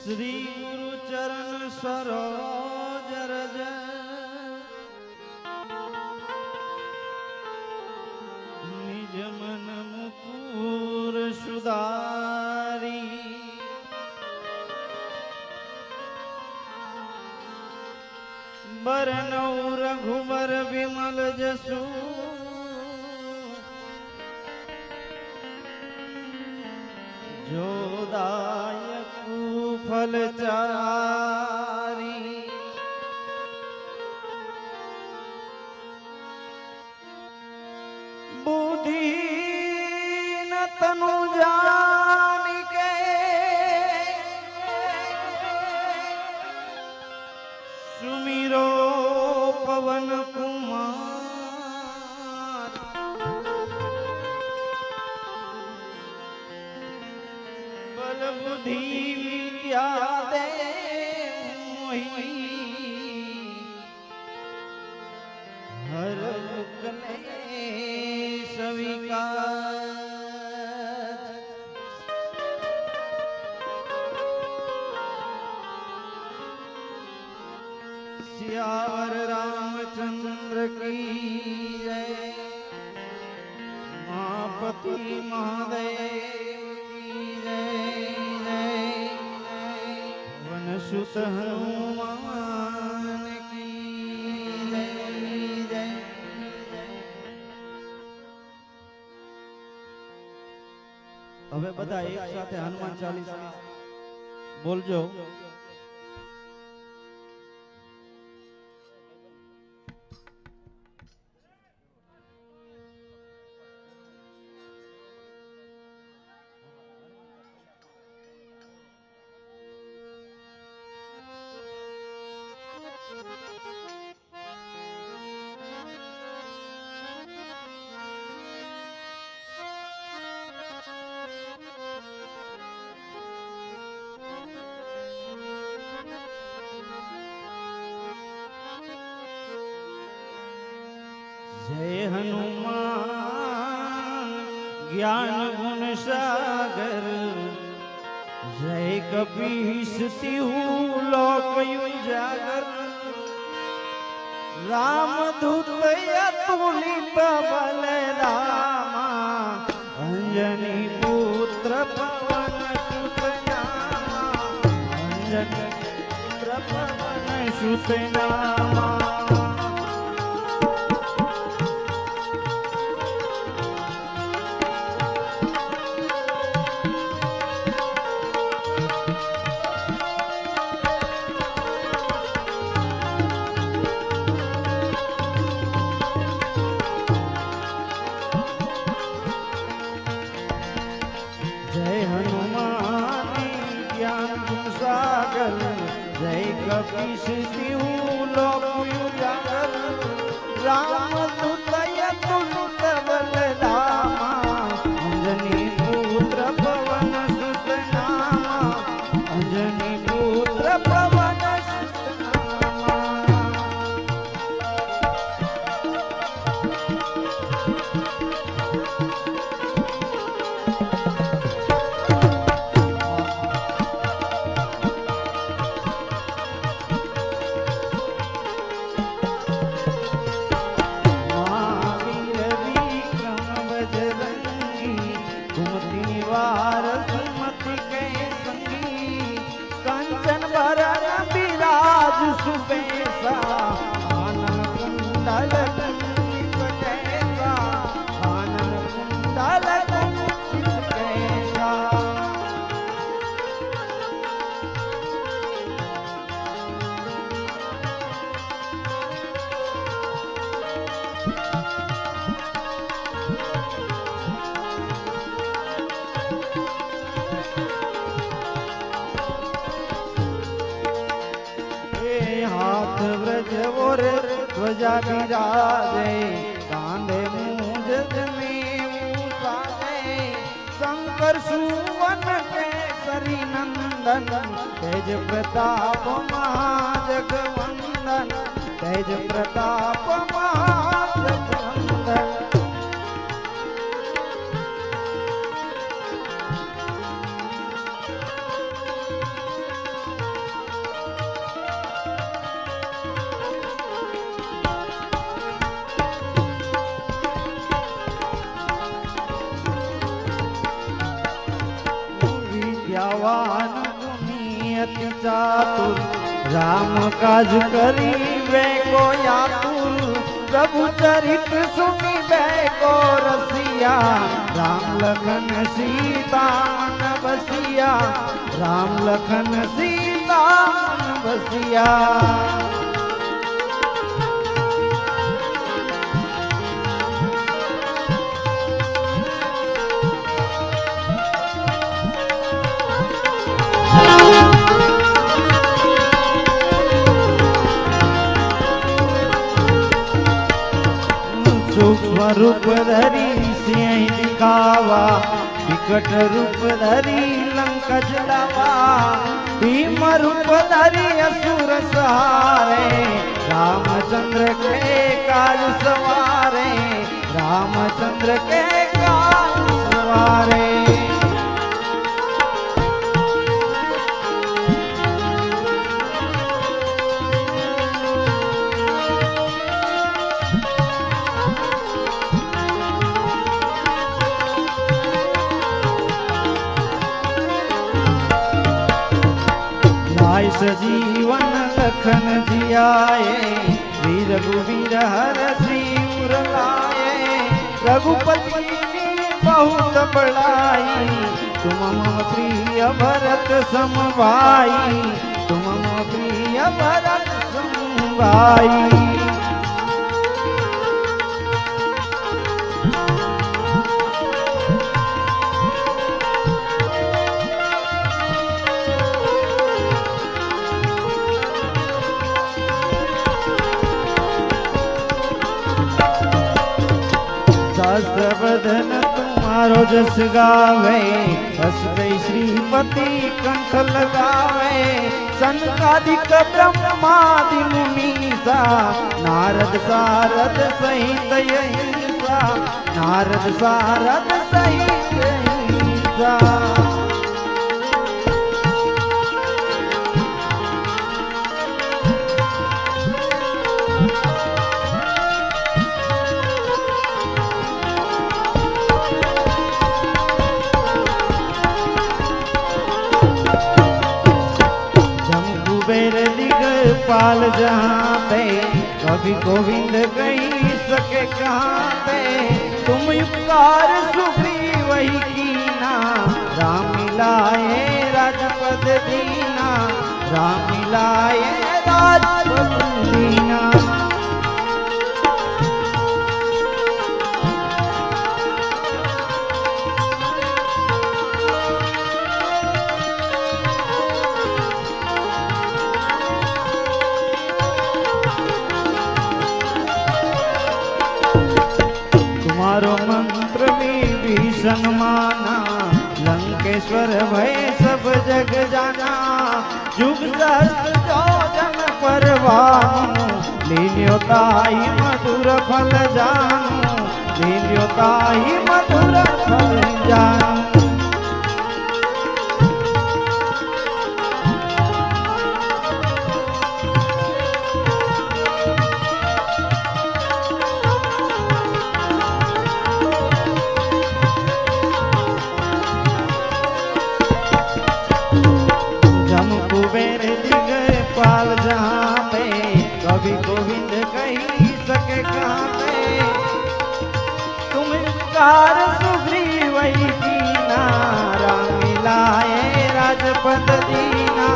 श्री गुरु चरण सरोज रज निज मन मुकुर सुधारी बरनौ रघुबर विमल जसु जोदायक फलचारी बुद्धि न तनु जानिके सुमिरो पवन कुमार बल बुद्धि विद्या दे मोहि हर क्लेश विकार सियावर रामचंद्र की जय महापति महादेव की जय जय वनसुत हनुमान की जय जय। હવે બધા એક સાથે હનુમાન ચાલીસા બોલજો। जय हनुमान ज्ञान गुण सागर जय कपीस तिहु लोक उजागर रामदूत अतुलित बल रामा अंजनी पुत्र पवन सुत नामा अंजनी पुत्र पवन सुत नामा। जय हनुमान ज्ञान गुण सागर जय कपीस तिहु लोक उजागर रामदूत अतुलित बल रामा अंजनी पुत्र पवन सुत नामा अंजनी पुत्र पवन सुत नामा। सुबेसा आनन कुंडल कुंडित कैसा आनन कुंडल कुंडित कैसा। हाथ व्रज और ध्वजा विराजे कांधे मूंज जनेऊ साजे शंकर सुवन केसरी नंदन तेज प्रताप महाजगवंदन तेज प्रताप महाजगवंदन। ज्ञान गुनी अति चातुर राम काज करीबे को यातुर प्रभु चरित सुनिबे को रसिया राम लखन सीता मन बसिया राम लखन सीता मन बसिया। सूक्ष्म रूप धरी सिंह दिखावा विकट रूप धरी लंका जलावा भीम रूप धरी असुर सहारे रामचंद्र के काज सवारे रामचंद्र के काज सवारे। सजीवन लखन जियाए वीर रघुवीर हर सिर लाए रघुपति ने बहुत बड़ाई तुम मम प्रिय भरत सम भाई तुम मम प्रिय भरत सम भाई। सहस्रवदन तुम्हारो जस गावे हसते श्रीपति कंठ लगावे सनकादिक ब्रह्मादि मुनीसा नारद सारद सहित अहिंसा नारद सारद सहित अहिंसा। पाल जहाँ पे कभी गोविंद कहीं सके कहाँ पे तुम उपकार सुखी वही कीना राम मिलाए राजपद दीना राम मिलाए राजपद दीना। तुम्हारो मंत्र विभीषण माना लंकेश्वर भय सब जग जाना जुग सहस्त्र योजन परवानु लील्यो ताहि मधुर फल जानू लील्यो ताहि मधुर फल जानू। पाल जहाँ पे कभी गोविंद कही सके कहाँ पे तुम कार सुग्री वही कीना राम मिलाए राजपद दीना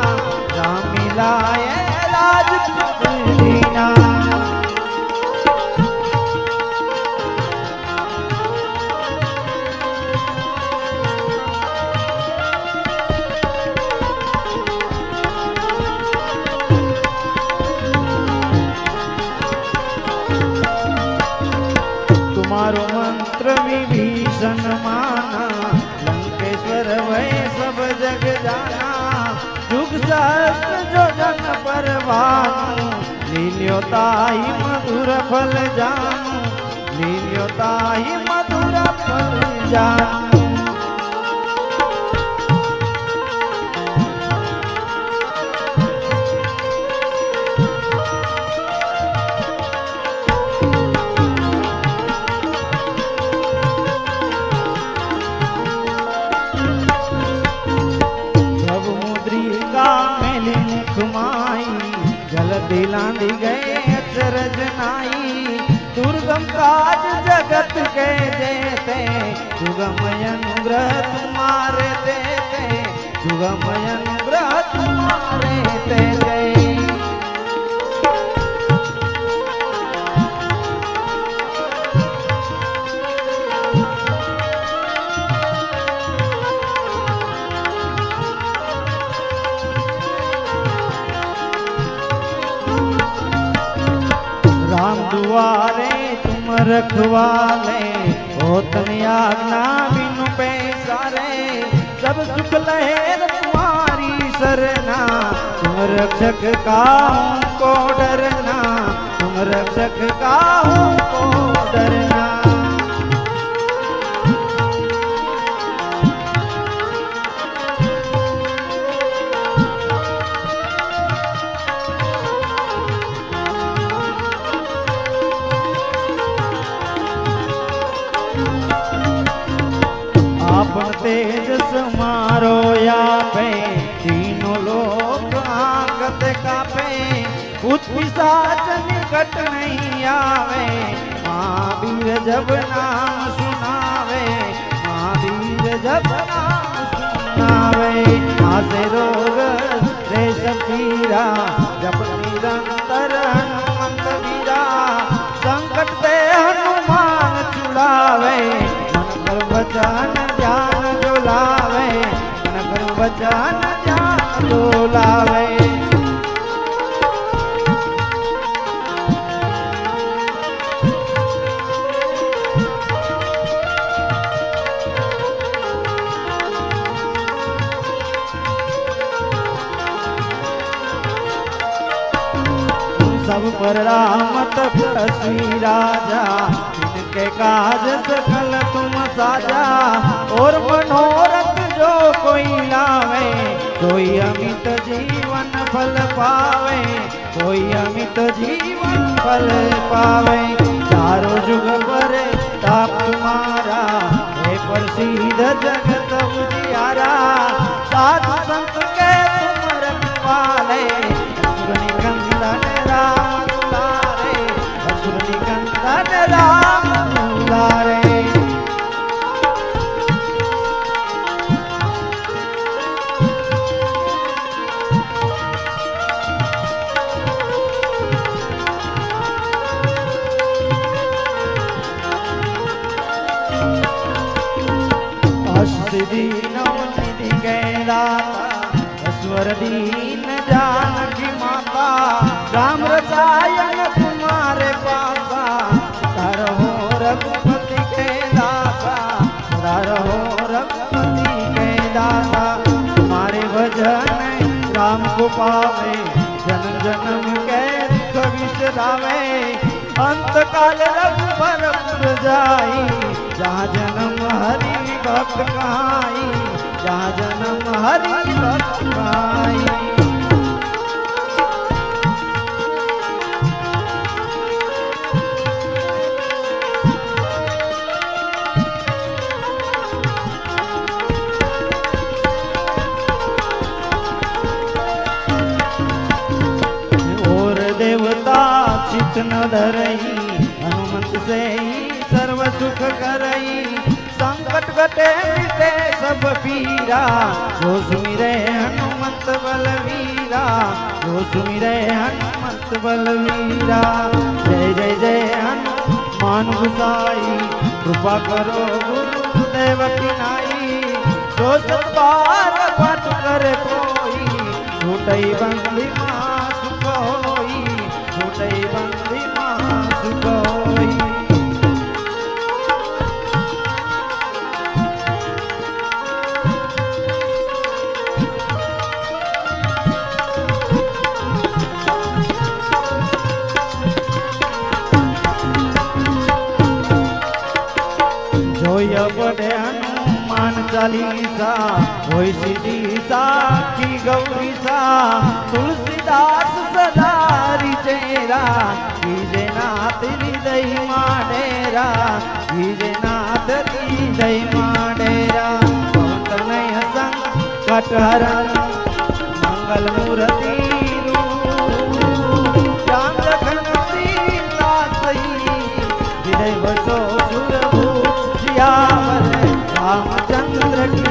राम मिलाए राजपद दीना। तुम्हारो मंत्र विभीषण माना लंकेश्वर भय सब जग जाना जुग सहस्त्र योजन परवानु लील्यो ताहि मधुर फल जानू लील्यो ताहि मधुर फल जानू। मुद्रिका मेली मुखमाई जल्दी लांदी गए अचरज नाई दुर्गम काज जगत के देते सुगम अनुग्रह तुम्हारे देते सुगम अनुग्रह तुम्हारे देते राम दुआरे तुम रखवाले होतन आज्ञा बिनु पैसारे सब सुख लहर तुम्हारी सरना तुम रक्षक काहू को डरना तुम रक्षक काहू को डरना आपन तेज समारो यापे तीनों लोग आंगत कापे भूत पिशाच निकट नहीं आवे महावीर जब नाम सुनावे महावीर जब नाम सुनावे आसे रोग रेश पीरा जब निरंतर हनुमंत वीरा संकट ते हनुमान छुड़ावे वचन ध्यान डोलावे मन कर वचन ध्यान डोलावे सब पर रामत परस्वी राजा इनके काज सकल तुम साजा और मनोरथ जो कोई लावे कोई अमित जीवन फल पावे कोई अमित जीवन फल पावे चारों जुग पर ताप तुम्हारा है प्रसिद्ध जगत उजियारा साधु संत के तुम रखवाले असुर निकंदन राम दुलारे असुर निकंदन राम दुलारे दीन निधि के दाता ईश्वर दीन जानकी माता राम रसायन तुम्हारे पासा धरहो रघुपति के दासा धरहो रघुपति के दासा तुम्हारे भजन राम को पावे जन्म जन्म के दुख विसरावे अंत काल रघुबर जाई जहाँ जन्म हरि भक्त कहाई जहाँ जन्म हरि भक्त कहाई और देवता चित न धरई हनुमंत से ही सर्व सुख करई संकट कटे मिटे सब पीरा जो सुमिरे हनुमंत बलवीरा जो सुमिरे हनुमंत बलवीरा जय जय जय हनुमान गुसाई कृपा करो गुरुदेव की नाई जो सतबार पाठ करे कोई छूटई बंदी महा सुख होई छूटई बंदी महा सुख होई पढ़े हनुमान चालीसा होई सीधी साखी गौरी सा तुलसीदास सदारी चेरा कीजे नाथ हृदय माडेरा कीजे नाथ हृदय माडेरा पवन संग कटहरण मंगल मूर्ति राम लखन सीता सही हृदय बसो सुरभु सियावर रामचंद्र की